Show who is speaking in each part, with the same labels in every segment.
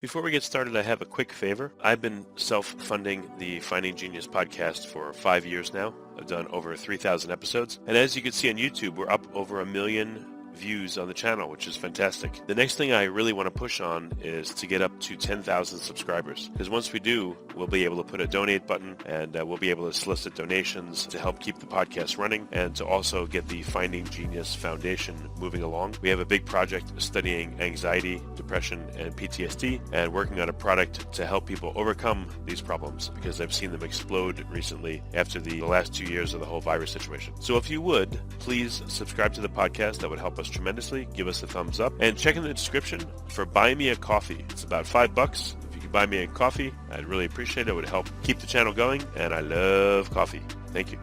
Speaker 1: Before we get started, I have a quick favor. I've been self-funding the Finding Genius podcast for 5 years now. I've done over 3,000 episodes. And as you can see on YouTube, we're up over 1 million views on the channel, which is fantastic. The next thing I really want to push on is to get up to 10,000 subscribers. Because once we do, we'll be able to put a donate button and we'll be able to solicit donations to help keep the podcast running and to also get the Finding Genius Foundation moving along. We have a big project studying anxiety, depression, and PTSD and working on a product to help people overcome these problems because I've seen them explode recently after the last 2 years of the whole virus situation. So if you would, please subscribe to the podcast. That would help us tremendously. Give us a thumbs up and check in the description for Buy Me a Coffee. It's about $5. If you could buy me a coffee, I'd really appreciate it. It would help keep the channel going, and I love coffee. Thank you.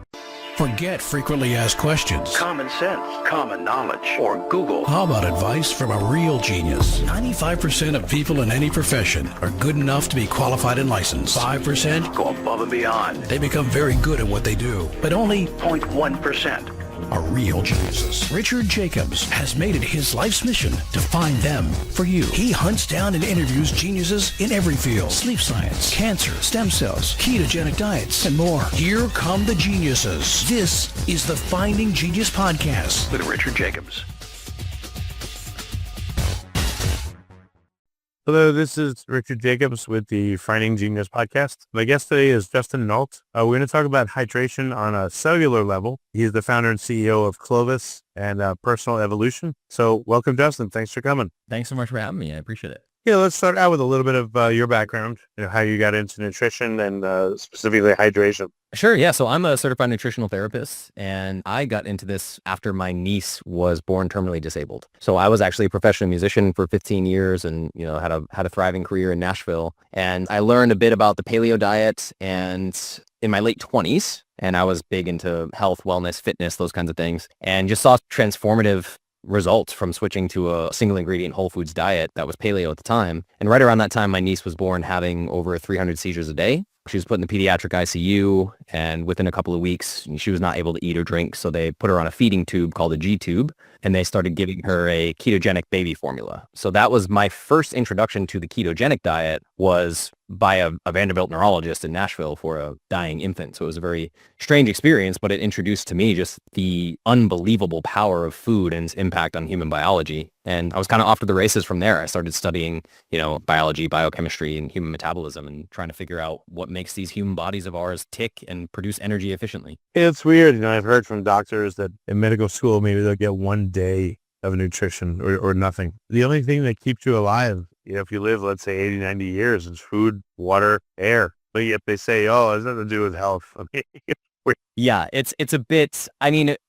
Speaker 2: Forget frequently asked questions.
Speaker 3: Common sense, common knowledge, or Google.
Speaker 2: How about advice from a real genius? 95% of people in any profession are good enough to be qualified and licensed. 5%
Speaker 3: Go above and beyond.
Speaker 2: they become very good at what they do, but only
Speaker 3: 0.1%.
Speaker 2: are real geniuses. Richard Jacobs has made it his life's mission to find them for you. He hunts down and interviews geniuses in every field: sleep science, cancer, stem cells, ketogenic diets, and more. Here come the geniuses. This is the Finding Genius Podcast.
Speaker 3: With Richard Jacobs.
Speaker 4: Hello, this is Richard Jacobs with the Finding Genius podcast. My guest today is Justin Nault. We're going to talk about hydration on a cellular level. He's the founder and CEO of Clovis and Personal Evolution. So welcome, Justin. Thanks for coming.
Speaker 5: Thanks so much for having me. I appreciate it.
Speaker 4: Yeah, let's start out with a little bit of your background, how you got into nutrition and specifically hydration.
Speaker 5: Sure. Yeah. So I'm a certified nutritional therapist, and I got into this after my niece was born terminally disabled. So I was actually a professional musician for 15 years and, had a thriving career in Nashville. And I learned a bit about the paleo diet and in my late 20s, and I was big into health, wellness, fitness, those kinds of things, and just saw transformative results from switching to a single ingredient whole foods diet that was paleo at the time. And right around that time, my niece was born having over 300 seizures a day. She was put in the pediatric ICU, and within a couple of weeks, she was not able to eat or drink. So they put her on a feeding tube called a G tube, and they started giving her a ketogenic baby formula. So that was my first introduction to the ketogenic diet, was by a Vanderbilt neurologist in Nashville for a dying infant. So it was a very strange experience, but it introduced to me just the unbelievable power of food and its impact on human biology. And I was kind of off to the races from there. I started studying, biology, biochemistry, and human metabolism, and trying to figure out what makes these human bodies of ours tick and produce energy efficiently.
Speaker 4: It's weird. I've heard from doctors that in medical school, maybe they'll get 1 day of nutrition or nothing. The only thing that keeps you alive, if you live, let's say 80, 90 years, is food, water, air. But yet they say, oh, it has nothing to do with health.
Speaker 5: Yeah, it's a bit,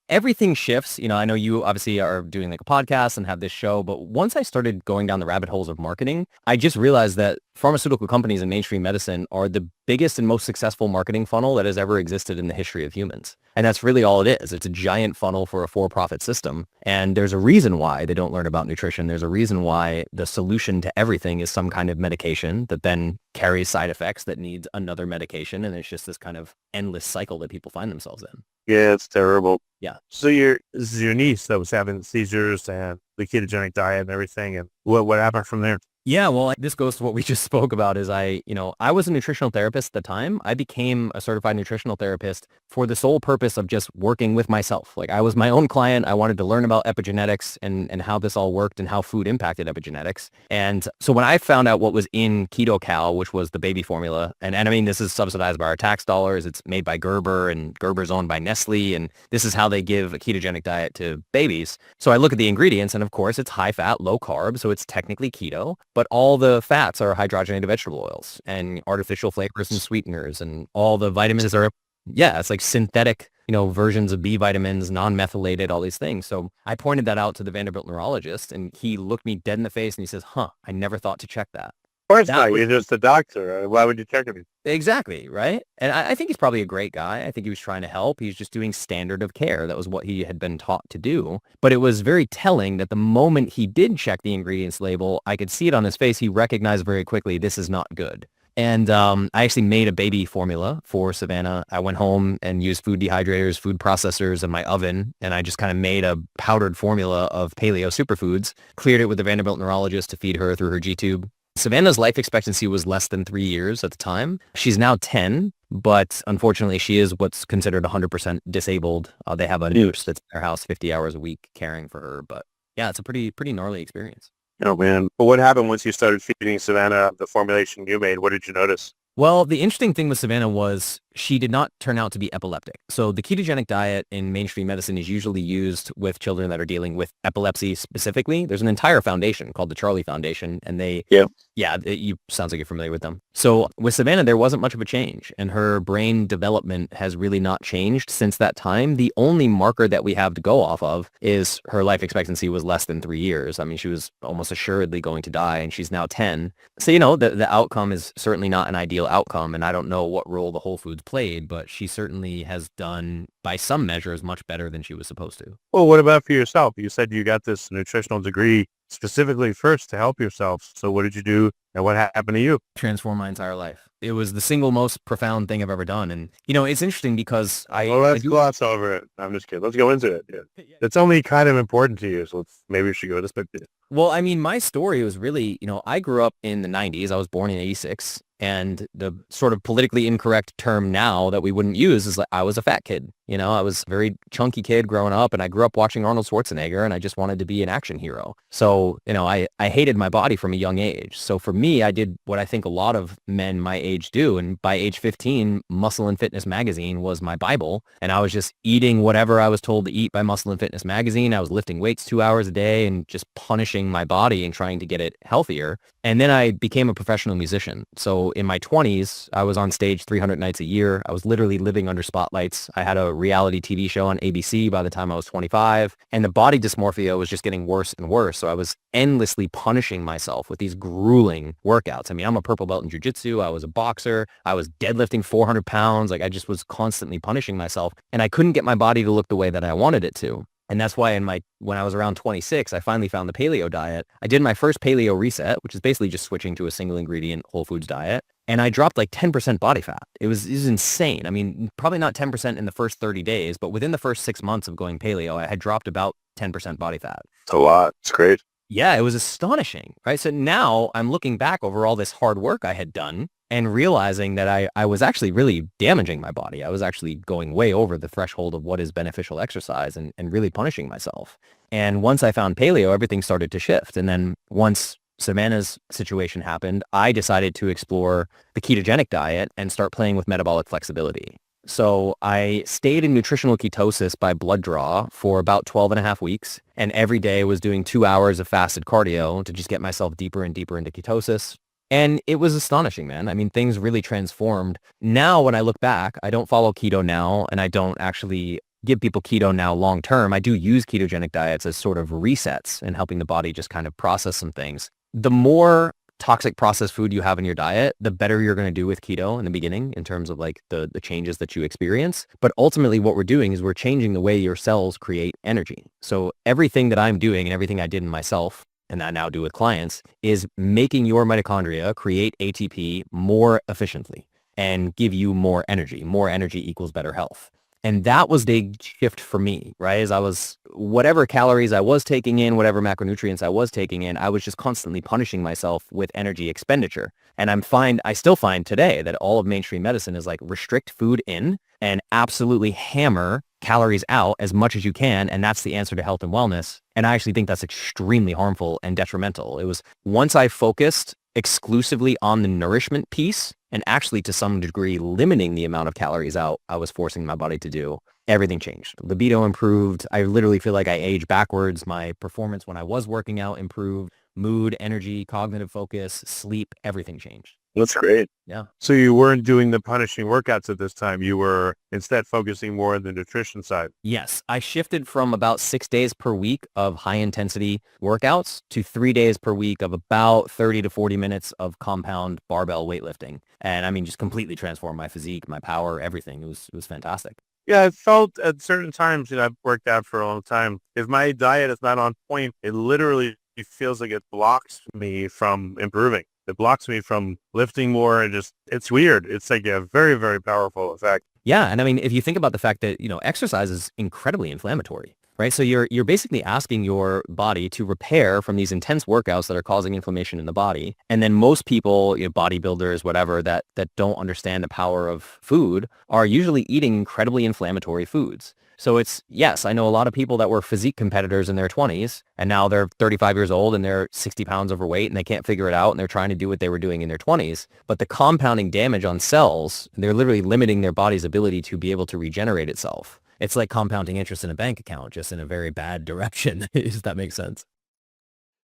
Speaker 5: everything shifts. I know you obviously are doing like a podcast and have this show, but once I started going down the rabbit holes of marketing, I just realized that pharmaceutical companies and mainstream medicine are the biggest and most successful marketing funnel that has ever existed in the history of humans. And that's really all it is. It's a giant funnel for a for-profit system. And there's a reason why they don't learn about nutrition. There's a reason why the solution to everything is some kind of medication that then carries side effects that needs another medication. And it's just this kind of endless cycle that people find themselves in.
Speaker 4: Yeah, it's terrible.
Speaker 5: Yeah.
Speaker 4: So this is your niece that was having seizures and the ketogenic diet and everything. And what happened from there?
Speaker 5: Yeah, well, this goes to what we just spoke about is I was a nutritional therapist at the time. I became a certified nutritional therapist for the sole purpose of just working with myself. Like, I was my own client. I wanted to learn about epigenetics and how this all worked and how food impacted epigenetics. And so when I found out what was in KetoCal, which was the baby formula, and this is subsidized by our tax dollars. It's made by Gerber, and Gerber's owned by Nestle. And this is how they give a ketogenic diet to babies. So I look at the ingredients, and of course it's high fat, low carb. So it's technically keto. But all the fats are hydrogenated vegetable oils and artificial flavors and sweeteners, and all the vitamins are, it's like synthetic, versions of B vitamins, non-methylated, all these things. So I pointed that out to the Vanderbilt neurologist, and he looked me dead in the face and he says, I never thought to check that.
Speaker 4: Of course not. You're just a doctor. Why would you check him?
Speaker 5: Exactly, right? And I think he's probably a great guy. I think he was trying to help. He's just doing standard of care. That was what he had been taught to do. But it was very telling that the moment he did check the ingredients label, I could see it on his face. He recognized very quickly, this is not good. And I actually made a baby formula for Savannah. I went home and used food dehydrators, food processors in my oven, and I just kind of made a powdered formula of paleo superfoods, cleared it with the Vanderbilt neurologist to feed her through her G-tube. Savannah's life expectancy was less than 3 years at the time. She's now 10, but unfortunately she is what's considered 100% disabled. They have a nurse that's in their house 50 hours a week caring for her. But yeah, it's a pretty gnarly experience.
Speaker 4: Oh, man. But what happened once you started feeding Savannah the formulation you made? What did you notice?
Speaker 5: Well, the interesting thing with Savannah was she did not turn out to be epileptic. So the ketogenic diet in mainstream medicine is usually used with children that are dealing with epilepsy specifically. There's an entire foundation called the Charlie Foundation, and sounds like you're familiar with them. So with Savannah, there wasn't much of a change, and her brain development has really not changed since that time. The only marker that we have to go off of is her life expectancy was less than 3 years. I mean, she was almost assuredly going to die, and she's now 10. So, the outcome is certainly not an ideal outcome, and I don't know what role the Whole Foods played, but she certainly has done, by some measures, much better than she was supposed to.
Speaker 4: Well, what about for yourself? You said you got this nutritional degree specifically first to help yourself. So what did you do and what happened to you?
Speaker 5: Transformed my entire life. It was the single most profound thing I've ever done. And, it's interesting because
Speaker 4: let's gloss over it. I'm just kidding. Let's go into it. Yeah. It's only kind of important to you. So maybe we should go this bit.
Speaker 5: Well, I mean, my story was really, I grew up in the 90s. I was born in 86. And the sort of politically incorrect term now that we wouldn't use is like I was a fat kid. I was a very chunky kid growing up, and I grew up watching Arnold Schwarzenegger, and I just wanted to be an action hero. So, I hated my body from a young age. So for me, I did what I think a lot of men my age do. And by age 15, Muscle and Fitness magazine was my Bible. And I was just eating whatever I was told to eat by Muscle and Fitness magazine. I was lifting weights 2 hours a day and just punishing my body and trying to get it healthier. And then I became a professional musician. So in my 20s, I was on stage 300 nights a year. I was literally living under spotlights. I had a reality TV show on ABC by the time I was 25, and the body dysmorphia was just getting worse and worse. So I was endlessly punishing myself with these grueling workouts. I mean, I'm a purple belt in jiu-jitsu. I was a boxer. I was deadlifting 400 pounds. Like I just was constantly punishing myself, and I couldn't get my body to look the way that I wanted it to. And that's why when I was around 26, I finally found the paleo diet. I did my first paleo reset, which is basically just switching to a single ingredient whole foods diet. And I dropped like 10% body fat. It was insane. I mean, probably not 10% in the first 30 days, but within the first 6 months of going paleo, I had dropped about 10% body fat.
Speaker 4: It's a lot. It's great.
Speaker 5: Yeah, it was astonishing, right? So now I'm looking back over all this hard work I had done and realizing that I was actually really damaging my body. I was actually going way over the threshold of what is beneficial exercise and really punishing myself. And once I found paleo, everything started to shift. And then once Savannah's situation happened, I decided to explore the ketogenic diet and start playing with metabolic flexibility. So I stayed in nutritional ketosis by blood draw for about 12 and a half weeks. And every day was doing 2 hours of fasted cardio to just get myself deeper and deeper into ketosis. And it was astonishing, man. I mean, things really transformed. Now, when I look back, I don't follow keto now, and I don't actually give people keto now long term. I do use ketogenic diets as sort of resets and helping the body just kind of process some things. The more toxic processed food you have in your diet, the better you're going to do with keto in the beginning in terms of like the changes that you experience. But ultimately what we're doing is we're changing the way your cells create energy. So everything that I'm doing and everything I did in myself and I now do with clients is making your mitochondria create ATP more efficiently and give you more energy. More energy equals better health. And that was the shift for me, right? As I was, whatever calories I was taking in, whatever macronutrients I was taking in, I was just constantly punishing myself with energy expenditure. And I still find today that all of mainstream medicine is like restrict food in and absolutely hammer calories out as much as you can. And that's the answer to health and wellness. And I actually think that's extremely harmful and detrimental. It was once I focused exclusively on the nourishment piece and actually to some degree limiting the amount of calories out I was forcing my body to do, everything changed. Libido improved. I literally feel like I aged backwards. My performance when I was working out improved. Mood, energy, cognitive focus, sleep, everything changed.
Speaker 4: That's great.
Speaker 5: Yeah.
Speaker 4: So you weren't doing the punishing workouts at this time. You were instead focusing more on the nutrition side.
Speaker 5: Yes. I shifted from about 6 days per week of high intensity workouts to 3 days per week of about 30 to 40 minutes of compound barbell weightlifting. And I mean, just completely transformed my physique, my power, everything. It was fantastic.
Speaker 4: Yeah, I felt at certain times, I've worked out for a long time. If my diet is not on point, it literally feels like it blocks me from improving. It blocks me from lifting more and it's weird. It's like a very, very powerful effect.
Speaker 5: Yeah. And I mean, if you think about the fact that, exercise is incredibly inflammatory, right? So you're basically asking your body to repair from these intense workouts that are causing inflammation in the body. And then most people, bodybuilders, whatever, that don't understand the power of food are usually eating incredibly inflammatory foods. So yes, I know a lot of people that were physique competitors in their 20s, and now they're 35 years old and they're 60 pounds overweight and they can't figure it out and they're trying to do what they were doing in their 20s. But the compounding damage on cells, they're literally limiting their body's ability to be able to regenerate itself. It's like compounding interest in a bank account, just in a very bad direction, if that makes sense.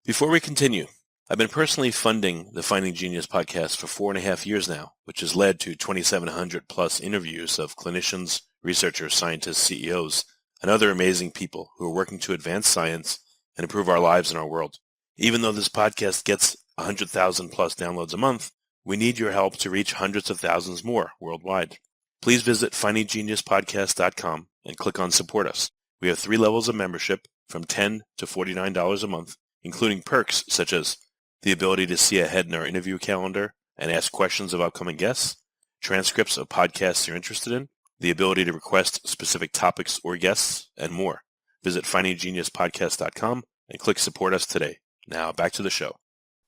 Speaker 1: Before we continue, I've been personally funding the Finding Genius podcast for 4.5 years now, which has led to 2,700 plus interviews of clinicians, researchers, scientists, CEOs, and other amazing people who are working to advance science and improve our lives and our world. Even though this podcast gets 100,000 plus downloads a month, we need your help to reach hundreds of thousands more worldwide. Please visit findinggeniuspodcast.com and click on Support Us. We have 3 levels of membership from $10 to $49 a month, including perks such as the ability to see ahead in our interview calendar and ask questions of upcoming guests, transcripts of podcasts you're interested in, the ability to request specific topics or guests, and more. Visit findinggeniuspodcast.com and click Support Us today. Now back to the show.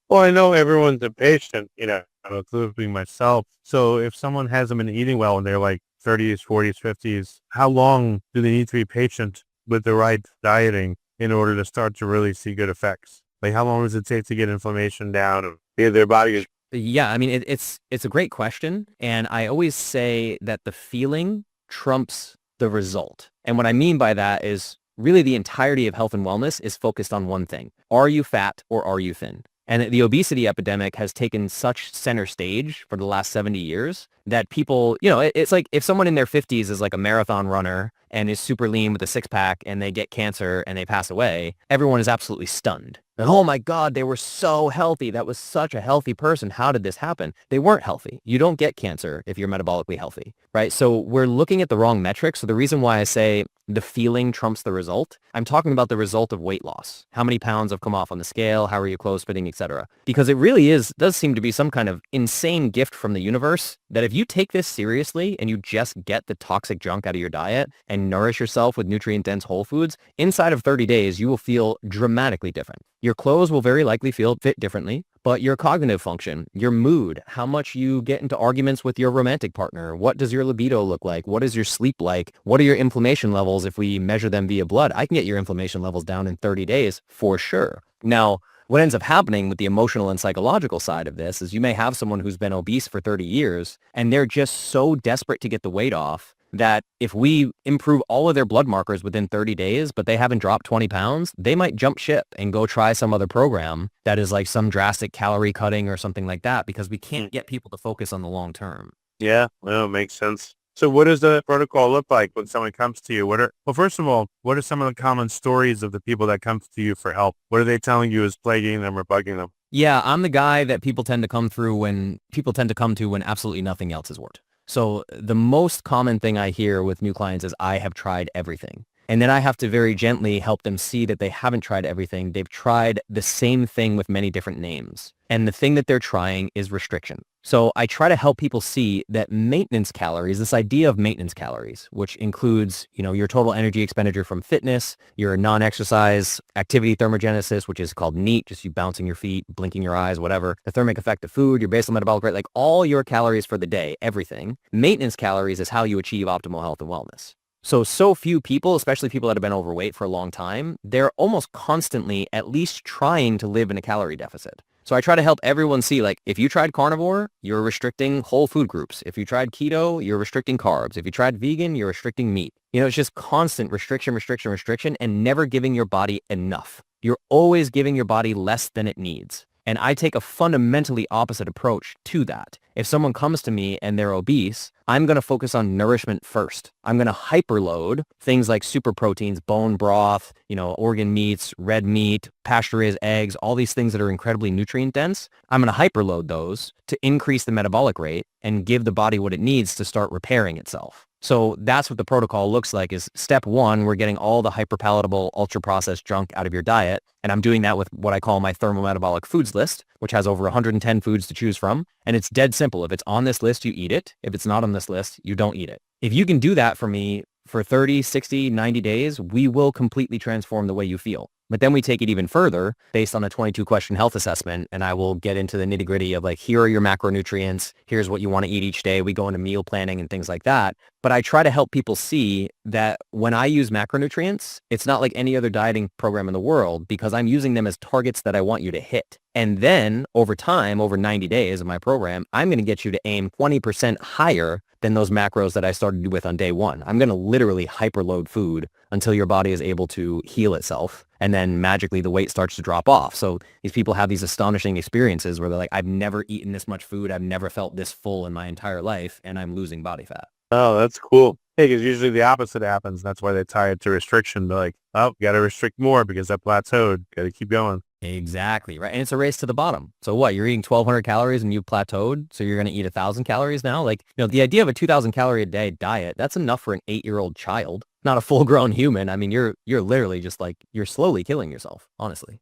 Speaker 4: Well, I know everyone's a patient, including myself. So if someone hasn't been eating well and they're like 30s, 40s, 50s, how long do they need to be patient with the right dieting in order to start to really see good effects? Like, how long does it take to get inflammation down and their body is?
Speaker 5: Yeah, I mean, it's a great question. And I always say that the feeling trumps the result. And what I mean by that is really the entirety of health and wellness is focused on one thing. Are you fat or are you thin? And the obesity epidemic has taken such center stage for the last 70 years that people, it's like if someone in their 50s is like a marathon runner and is super lean with a 6-pack and they get cancer and they pass away, everyone is absolutely stunned. And, oh my God, they were so healthy. That was such a healthy person. How did this happen? They weren't healthy. You don't get cancer if you're metabolically healthy, right? So we're looking at the wrong metrics. So the reason why I say the feeling trumps the result, I'm talking about the result of weight loss. How many pounds have come off on the scale? How are your clothes fitting, etc. Because it really does seem to be some kind of insane gift from the universe that if you take this seriously and you just get the toxic junk out of your diet and nourish yourself with nutrient-dense whole foods, inside of 30 days, you will feel dramatically different. Your clothes will very likely fit differently, but your cognitive function, your mood, how much you get into arguments with your romantic partner, what does your libido look like? What is your sleep like? What are your inflammation levels if we measure them via blood? I can get your inflammation levels down in 30 days for sure. Now, what ends up happening with the emotional and psychological side of this is you may have someone who's been obese for 30 years and they're just so desperate to get the weight off that if we improve all of their blood markers within 30 days, but they haven't dropped 20 pounds, they might jump ship and go try some other program that is like some drastic calorie cutting or something like that because we can't get people to focus on the long term.
Speaker 4: Yeah, well, it makes sense. So what does the protocol look like when someone comes to you? Well, first of all, what are some of the common stories of the people that come to you for help? What are they telling you is plaguing them or bugging them?
Speaker 5: Yeah, I'm the guy that people tend to come to when absolutely nothing else has worked. So the most common thing I hear with new clients is I have tried everything. And then I have to very gently help them see that they haven't tried everything. They've tried the same thing with many different names. And the thing that they're trying is restriction. So I try to help people see that maintenance calories, this idea of maintenance calories, which includes, your total energy expenditure from fitness, your non-exercise activity thermogenesis, which is called NEAT, just you bouncing your feet, blinking your eyes, whatever, the thermic effect of food, your basal metabolic rate, like all your calories for the day, everything. Maintenance calories is how you achieve optimal health and wellness. So few people, especially people that have been overweight for a long time, they're almost constantly at least trying to live in a calorie deficit. So I try to help everyone see, like, if you tried carnivore, you're restricting whole food groups. If you tried keto, you're restricting carbs. If you tried vegan, you're restricting meat. It's just constant restriction, and never giving your body enough. You're always giving your body less than it needs. And I take a fundamentally opposite approach to that. If someone comes to me and they're obese, I'm going to focus on nourishment first. I'm going to hyperload things like super proteins, bone broth, organ meats, red meat, pasture-raised eggs, all these things that are incredibly nutrient dense. I'm going to hyperload those to increase the metabolic rate and give the body what it needs to start repairing itself. So that's what the protocol looks like is step 1, we're getting all the hyperpalatable, ultra-processed junk out of your diet. And I'm doing that with what I call my thermometabolic foods list, which has over 110 foods to choose from. And it's dead simple. If it's on this list, you eat it. If it's not on this list, you don't eat it. If you can do that for me for 30, 60, 90 days, we will completely transform the way you feel. But then we take it even further based on a 22-question health assessment, and I will get into the nitty-gritty of like, here are your macronutrients, here's what you want to eat each day. We go into meal planning and things like that. But I try to help people see that when I use macronutrients, it's not like any other dieting program in the world, because I'm using them as targets that I want you to hit. And then over time, over 90 days of my program, I'm going to get you to aim 20% higher than those macros that I started with on day one. I'm going to literally hyperload food until your body is able to heal itself. And then magically the weight starts to drop off. So these people have these astonishing experiences where they're like, I've never eaten this much food. I've never felt this full in my entire life. And I'm losing body fat.
Speaker 4: Oh, that's cool. Hey, because usually the opposite happens. That's why they tie it to restriction. They're like, oh, got to restrict more because I plateaued. Got to keep going.
Speaker 5: Exactly, right? And it's a race to the bottom. So what, you're eating 1,200 calories and you plateaued, so you're going to eat 1,000 calories now? Like, the idea of a 2,000 calorie a day diet, that's enough for an 8-year-old child, not a full-grown human. I mean, you're literally just like, you're slowly killing yourself, honestly.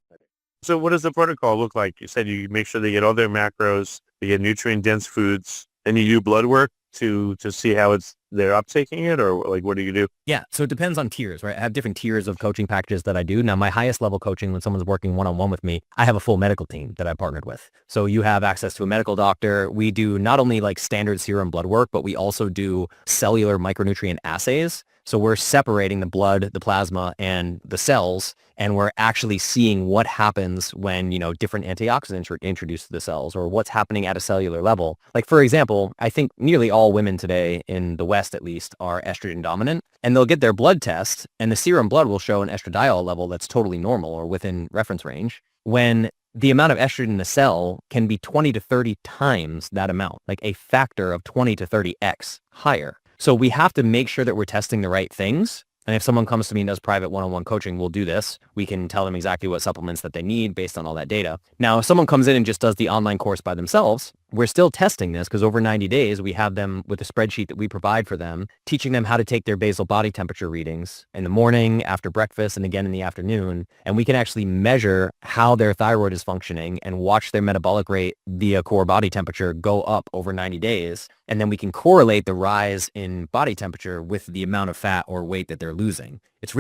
Speaker 4: So what does the protocol look like? You said you make sure they get all their macros, they get nutrient-dense foods, and you do blood work to see how they're uptaking it, or like, what do you do?
Speaker 5: Yeah. So it depends on tiers, right? I have different tiers of coaching packages that I do. Now, my highest level coaching, when someone's working one-on-one with me, I have a full medical team that I partnered with. So you have access to a medical doctor. We do not only like standard serum blood work, but we also do cellular micronutrient assays. So we're separating the blood, the plasma, and the cells, and we're actually seeing what happens when, different antioxidants are introduced to the cells, or what's happening at a cellular level. Like, for example, I think nearly all women today, in the West at least, are estrogen dominant, and they'll get their blood test, and the serum blood will show an estradiol level that's totally normal or within reference range, when the amount of estrogen in the cell can be 20 to 30 times that amount, like a factor of 20 to 30x higher. So we have to make sure that we're testing the right things. And if someone comes to me and does private one-on-one coaching, we'll do this. We can tell them exactly what supplements that they need based on all that data. Now, if someone comes in and just does the online course by themselves, we're still testing this, because over 90 days, we have them with a spreadsheet that we provide for them, teaching them how to take their basal body temperature readings in the morning, after breakfast, and again in the afternoon. And we can actually measure how their thyroid is functioning and watch their metabolic rate via core body temperature go up over 90 days. And then we can correlate the rise in body temperature with the amount of fat or weight that they're losing. It's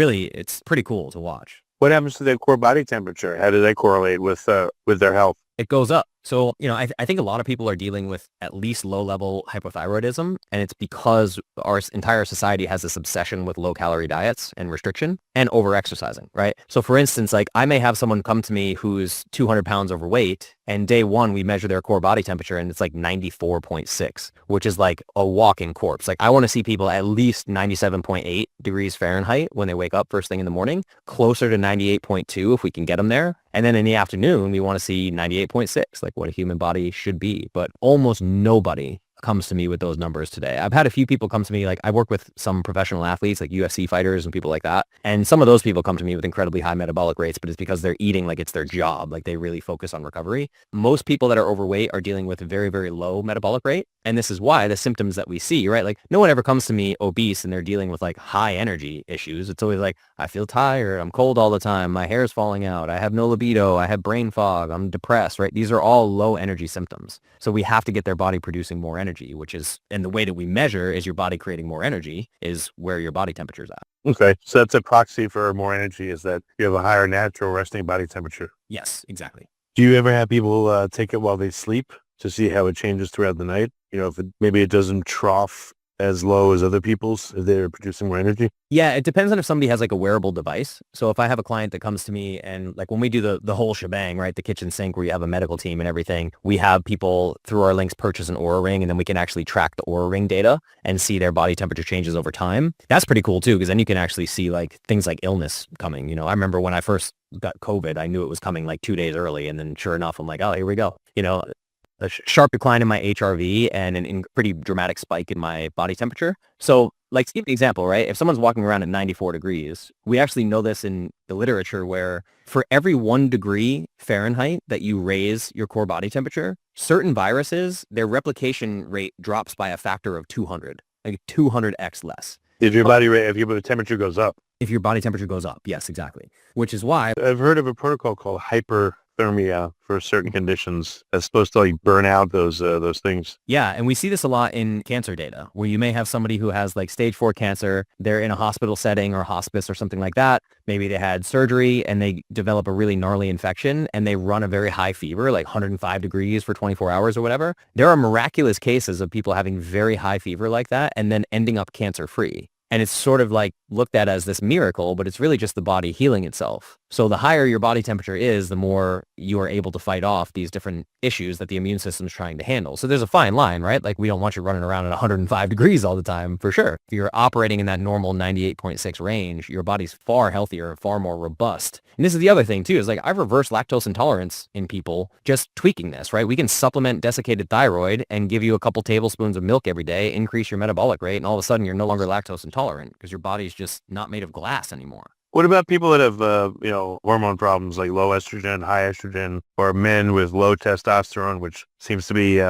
Speaker 5: pretty cool to watch.
Speaker 4: What happens to their core body temperature? How do they correlate with their health?
Speaker 5: It goes up. So, I think a lot of people are dealing with at least low-level hypothyroidism, and it's because our entire society has this obsession with low-calorie diets and restriction and over-exercising, right? So, for instance, like, I may have someone come to me who's 200 pounds overweight, and day one, we measure their core body temperature, and it's like 94.6, which is like a walking corpse. Like, I want to see people at least 97.8 degrees Fahrenheit when they wake up first thing in the morning, closer to 98.2 if we can get them there. And then in the afternoon, we want to see 98.6, like what a human body should be. But almost nobody comes to me with those numbers today. I've had a few people come to me, like I work with some professional athletes like UFC fighters and people like that. And some of those people come to me with incredibly high metabolic rates, but it's because they're eating like it's their job. Like they really focus on recovery. Most people that are overweight are dealing with a very, very low metabolic rate. And this is why the symptoms that we see, right? Like no one ever comes to me obese and they're dealing with like high energy issues. It's always like, I feel tired. I'm cold all the time. My hair is falling out. I have no libido. I have brain fog. I'm depressed, right? These are all low energy symptoms. So we have to get their body producing more energy, which is, and the way that we measure is your body creating more energy is where your body temperature is at.
Speaker 4: Okay. So that's a proxy for more energy, is that you have a higher natural resting body temperature.
Speaker 5: Yes, exactly.
Speaker 4: Do you ever have people take it while they sleep to see how it changes throughout the night? You know, if maybe it doesn't trough as low as other people's, if they're producing more energy?
Speaker 5: Yeah, it depends on if somebody has like a wearable device. So if I have a client that comes to me and like when we do the whole shebang, right, the kitchen sink where you have a medical team and everything, we have people through our links purchase an Oura Ring, and then we can actually track the Oura Ring data and see their body temperature changes over time. That's pretty cool too, because then you can actually see like things like illness coming. You know, I remember when I first got COVID, I knew it was coming like 2 days early, and then sure enough, I'm like, oh, here we go. You know, a sharp decline in my HRV and an pretty dramatic spike in my body temperature. So like, to give an example, right? If someone's walking around at 94 degrees, we actually know this in the literature where for every 1 degree Fahrenheit that you raise your core body temperature, certain viruses, their replication rate drops by a factor of 200, like 200x less.
Speaker 4: If your body rate, if your temperature goes up.
Speaker 5: If your body temperature goes up. Yes, exactly. Which is why
Speaker 4: I've heard of a protocol called hypothermia for certain conditions that's supposed to like burn out those things.
Speaker 5: Yeah, and we see this a lot in cancer data, where you may have somebody who has like stage 4 cancer, they're in a hospital setting or hospice or something like that. Maybe they had surgery and they develop a really gnarly infection and they run a very high fever, like 105 degrees for 24 hours or whatever. There are miraculous cases of people having very high fever like that and then ending up cancer-free. And it's sort of like looked at as this miracle, but it's really just the body healing itself. So the higher your body temperature is, the more you are able to fight off these different issues that the immune system is trying to handle. So there's a fine line, right? Like we don't want you running around at 105 degrees all the time, for sure. If you're operating in that normal 98.6 range, your body's far healthier, far more robust. And this is the other thing too, is like I've reversed lactose intolerance in people just tweaking this, right? We can supplement desiccated thyroid and give you a couple tablespoons of milk every day, increase your metabolic rate, and all of a sudden you're no longer lactose intolerant because your body's just not made of glass anymore.
Speaker 4: What about people that have, hormone problems like low estrogen, high estrogen, or men with low testosterone, which seems to be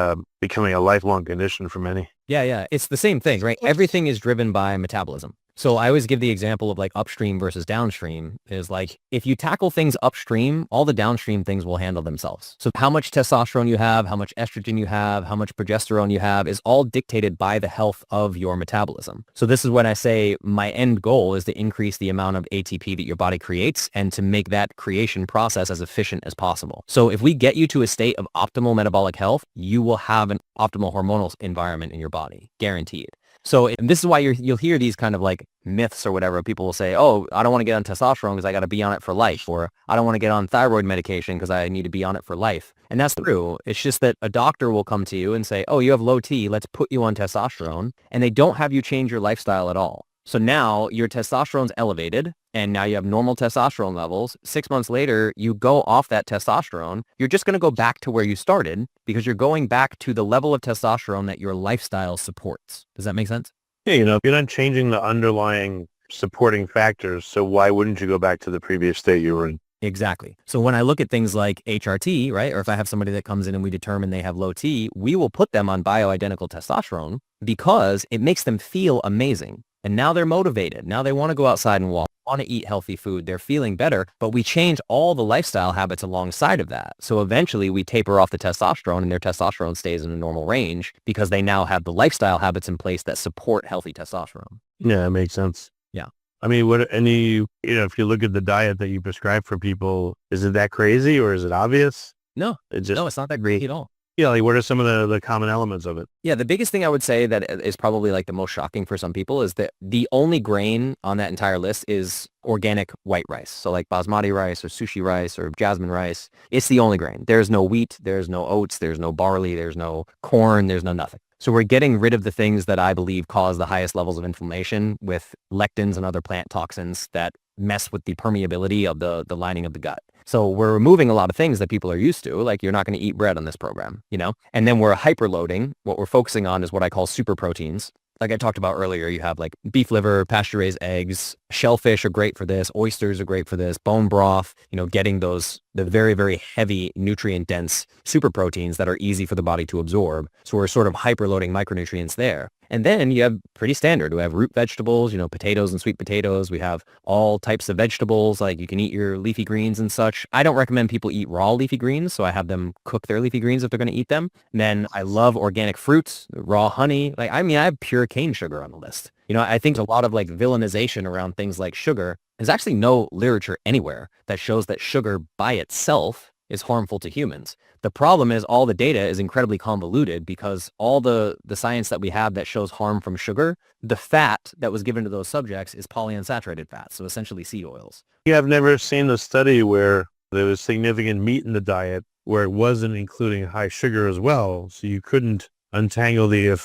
Speaker 4: becoming a lifelong condition for many?
Speaker 5: Yeah. It's the same thing, right? Everything is driven by metabolism. So I always give the example of like upstream versus downstream is like, if you tackle things upstream, all the downstream things will handle themselves. So how much testosterone you have, how much estrogen you have, how much progesterone you have is all dictated by the health of your metabolism. So this is when I say my end goal is to increase the amount of ATP that your body creates and to make that creation process as efficient as possible. So if we get you to a state of optimal metabolic health, you will have an optimal hormonal environment in your body, guaranteed. So and this is why you'll hear these kind of like myths or whatever. People will say, oh, I don't want to get on testosterone because I got to be on it for life. Or I don't want to get on thyroid medication because I need to be on it for life. And that's true. It's just that a doctor will come to you and say, oh, you have low T. Let's put you on testosterone. And they don't have you change your lifestyle at all. So now your testosterone's elevated and now you have normal testosterone levels. 6 months later, you go off that testosterone. You're just going to go back to where you started because you're going back to the level of testosterone that your lifestyle supports. Does that make sense?
Speaker 4: Yeah, you're not changing the underlying supporting factors. So why wouldn't you go back to the previous state you were in?
Speaker 5: Exactly. So when I look at things like HRT, right, or if I have somebody that comes in and we determine they have low T, we will put them on bioidentical testosterone because it makes them feel amazing. And now they're motivated. Now they want to go outside and walk, want to eat healthy food. They're feeling better, but we change all the lifestyle habits alongside of that. So eventually we taper off the testosterone and their testosterone stays in a normal range because they now have the lifestyle habits in place that support healthy testosterone.
Speaker 4: Yeah, it makes sense.
Speaker 5: Yeah.
Speaker 4: I mean, if you look at the diet that you prescribe for people, is it that crazy or is it obvious?
Speaker 5: No, it's not that crazy at all.
Speaker 4: Yeah, like what are some of the common elements of it?
Speaker 5: Yeah, the biggest thing I would say that is probably like the most shocking for some people is that the only grain on that entire list is organic white rice. So like basmati rice or sushi rice or jasmine rice, it's the only grain. There's no wheat, there's no oats, there's no barley, there's no corn, there's no nothing. So we're getting rid of the things that I believe cause the highest levels of inflammation with lectins and other plant toxins that mess with the permeability of the lining of the gut. So we're removing a lot of things that people are used to, like you're not going to eat bread on this program, and then we're hyperloading. What we're focusing on is what I call super proteins. Like I talked about earlier, you have like beef liver, pasture-raised eggs, shellfish are great for this, oysters are great for this, bone broth, getting the very, very heavy nutrient-dense super proteins that are easy for the body to absorb. So we're sort of hyperloading micronutrients there. And then you have pretty standard. We have root vegetables, potatoes and sweet potatoes. We have all types of vegetables, like you can eat your leafy greens and such. I don't recommend people eat raw leafy greens, so I have them cook their leafy greens if they're going to eat them. And then I love organic fruits, raw honey. I have pure cane sugar on the list. I think a lot of like villainization around things like sugar. There's actually no literature anywhere that shows that sugar by itself is harmful to humans. The problem is all the data is incredibly convoluted because all the science that we have that shows harm from sugar, the fat that was given to those subjects is polyunsaturated fat, so essentially seed oils.
Speaker 4: Yeah, I've never seen a study where there was significant meat in the diet where it wasn't including high sugar as well, so you couldn't untangle the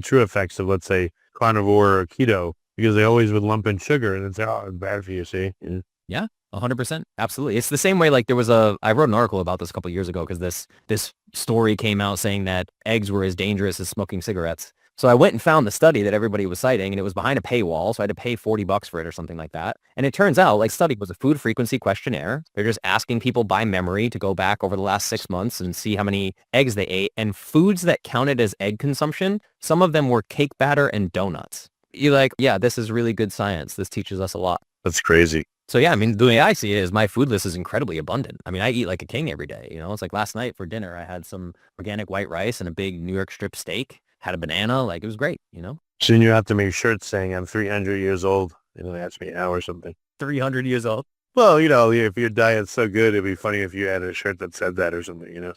Speaker 4: true effects of, let's say, carnivore or keto, because they always would lump in sugar and it's bad for you, see?
Speaker 5: Yeah. 100%. Absolutely. It's the same way, like I wrote an article about this a couple of years ago because this story came out saying that eggs were as dangerous as smoking cigarettes. So I went and found the study that everybody was citing, and it was behind a paywall. So I had to pay $40 for it or something like that. And it turns out, like, study was a food frequency questionnaire. They're just asking people by memory to go back over the last 6 months and see how many eggs they ate. And foods that counted as egg consumption, some of them were cake batter and donuts. You're like, yeah, this is really good science. This teaches us a lot.
Speaker 4: That's crazy.
Speaker 5: So yeah, I mean, the way I see it is my food list is incredibly abundant. I mean, I eat like a king every day. It's like last night for dinner, I had some organic white rice and a big New York strip steak, had a banana. Like it was great.
Speaker 4: Soon you have to make shirts saying I'm 300 years old. Ask me how or something.
Speaker 5: 300 years old.
Speaker 4: Well, if your diet's so good, it'd be funny if you had a shirt that said that or something,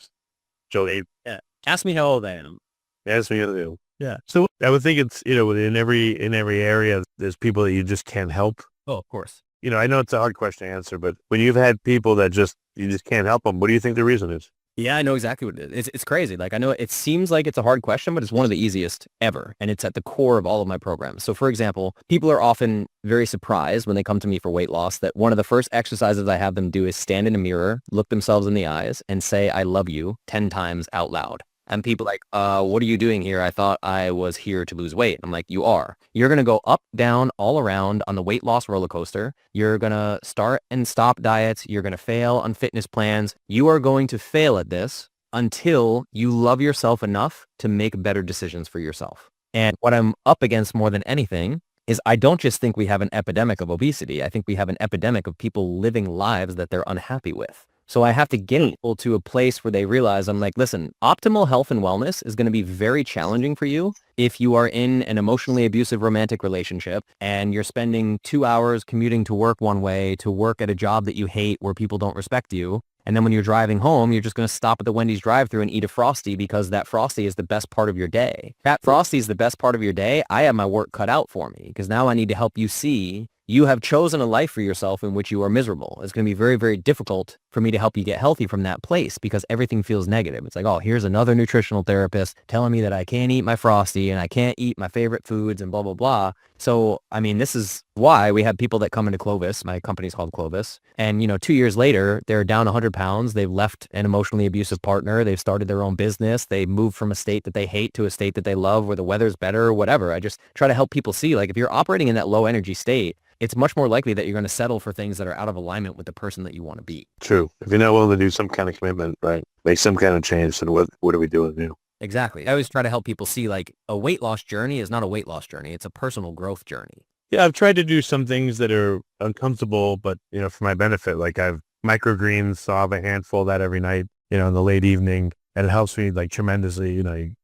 Speaker 4: Joe ate.
Speaker 5: Yeah. Ask me how old I am.
Speaker 4: Ask me how to.
Speaker 5: Yeah.
Speaker 4: So I would think it's, in every area, there's people that you just can't help.
Speaker 5: Oh, of course.
Speaker 4: I know it's a hard question to answer, but when you've had people that you just can't help them, what do you think the reason is?
Speaker 5: Yeah, I know exactly what it is. It's crazy. Like I know it seems like it's a hard question, but it's one of the easiest ever. And it's at the core of all of my programs. So for example, people are often very surprised when they come to me for weight loss that one of the first exercises I have them do is stand in a mirror, look themselves in the eyes and say, I love you 10 times out loud. And people like, what are you doing here? I thought I was here to lose weight. I'm like, you are. You're going to go up, down, all around on the weight loss roller coaster. You're going to start and stop diets. You're going to fail on fitness plans. You are going to fail at this until you love yourself enough to make better decisions for yourself. And what I'm up against more than anything is I don't just think we have an epidemic of obesity. I think we have an epidemic of people living lives that they're unhappy with. So I have to get people to a place where they realize, I'm like, listen, optimal health and wellness is going to be very challenging for you if you are in an emotionally abusive romantic relationship and you're spending 2 hours commuting to work one way to work at a job that you hate where people don't respect you. And then when you're driving home, you're just going to stop at the Wendy's drive-thru and eat a Frosty because that Frosty is the best part of your day. That Frosty is the best part of your day. I have my work cut out for me because now I need to help you see you have chosen a life for yourself in which you are miserable. It's going to be very, very difficult for me to help you get healthy from that place because everything feels negative. It's like, oh, here's another nutritional therapist telling me that I can't eat my Frosty and I can't eat my favorite foods and blah, blah, blah. So, I mean, this is why we have people that come into Clovis. My company's called Clovis. And, 2 years later, they're down 100 pounds. They've left an emotionally abusive partner. They've started their own business. They moved from a state that they hate to a state that they love where the weather's better or whatever. I just try to help people see, like, if you're operating in that low energy state, it's much more likely that you're going to settle for things that are out of alignment with the person that you want to be.
Speaker 4: True. If you're not willing to do some kind of commitment, right, make some kind of change, then what are we doing new?
Speaker 5: Exactly. I always try to help people see like a weight loss journey is not a weight loss journey. It's a personal growth journey.
Speaker 4: Yeah, I've tried to do some things that are uncomfortable, but, for my benefit, like I've microgreens, so I have a handful of that every night, in the late evening, and it helps me like tremendously,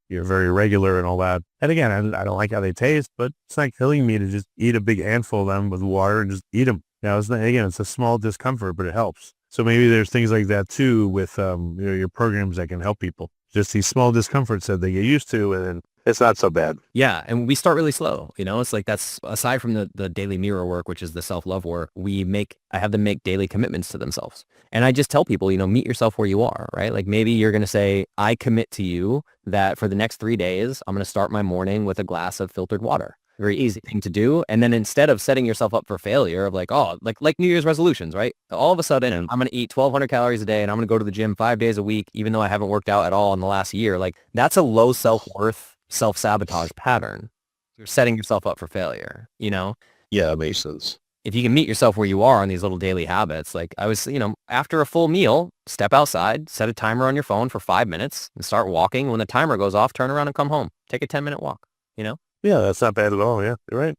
Speaker 4: you're very regular and all that. And again, I don't like how they taste, but it's not killing me to just eat a big handful of them with water and just eat them. It's a small discomfort, but it helps. So maybe there's things like that too with, your programs that can help people. Just these small discomforts that they get used to, and then it's not so bad.
Speaker 5: Yeah. And we start really slow. It's like that's aside from the daily mirror work, which is the self-love work, I have them make daily commitments to themselves. And I just tell people, meet yourself where you are, right? Like maybe you're going to say, I commit to you that for the next 3 days, I'm going to start my morning with a glass of filtered water. Very easy thing to do. And then instead of setting yourself up for failure of like, like New Year's resolutions, right? All of a sudden, I'm going to eat 1,200 calories a day and I'm going to go to the gym 5 days a week, even though I haven't worked out at all in the last year. Like that's a low self-worth, self-sabotage pattern. You're setting yourself up for failure,
Speaker 4: Yeah, that makes sense.
Speaker 5: If you can meet yourself where you are on these little daily habits, like I was, after a full meal, step outside, set a timer on your phone for 5 minutes and start walking. When the timer goes off, turn around and come home. Take a 10-minute walk,
Speaker 4: Yeah, that's not bad at all. Yeah, you're right.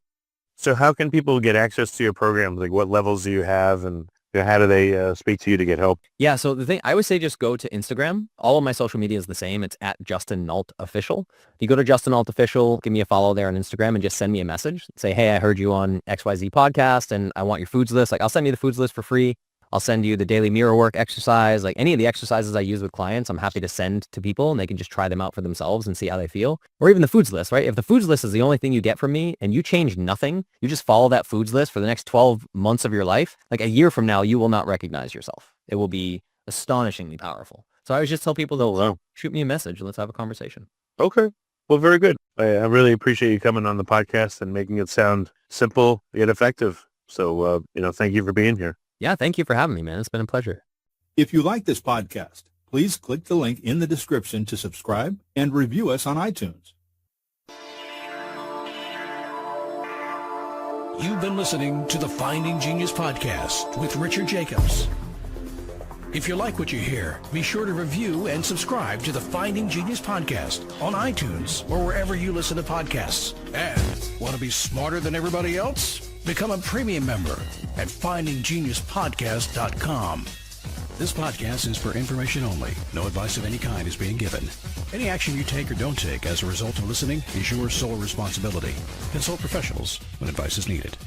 Speaker 4: So how can people get access to your programs? Like what levels do you have and how do they speak to you to get help?
Speaker 5: Yeah, so the thing, I would say just go to Instagram. All of my social media is the same. It's at Justin Nault Official. You go to Justin Nault Official, give me a follow there on Instagram and just send me a message. Say, hey, I heard you on XYZ podcast and I want your foods list. Like I'll send you the foods list for free. I'll send you the daily mirror work exercise, like any of the exercises I use with clients, I'm happy to send to people and they can just try them out for themselves and see how they feel. Or even the foods list, right? If the foods list is the only thing you get from me and you change nothing, you just follow that foods list for the next 12 months of your life, like a year from now, you will not recognize yourself. It will be astonishingly powerful. So I always just tell people to shoot me a message and let's have a conversation.
Speaker 4: Okay. Well, very good. I really appreciate you coming on the podcast and making it sound simple yet effective. So, thank you for being here.
Speaker 5: Yeah, thank you for having me, man. It's been a pleasure.
Speaker 6: If you like this podcast, please click the link in the description to subscribe and review us on iTunes.
Speaker 2: You've been listening to the Finding Genius podcast with Richard Jacobs. If you like what you hear, be sure to review and subscribe to the Finding Genius podcast on iTunes or wherever you listen to podcasts. And want to be smarter than everybody else? Become a premium member at findinggeniuspodcast.com. This podcast is for information only. No advice of any kind is being given. Any action you take or don't take as a result of listening is your sole responsibility. Consult professionals when advice is needed.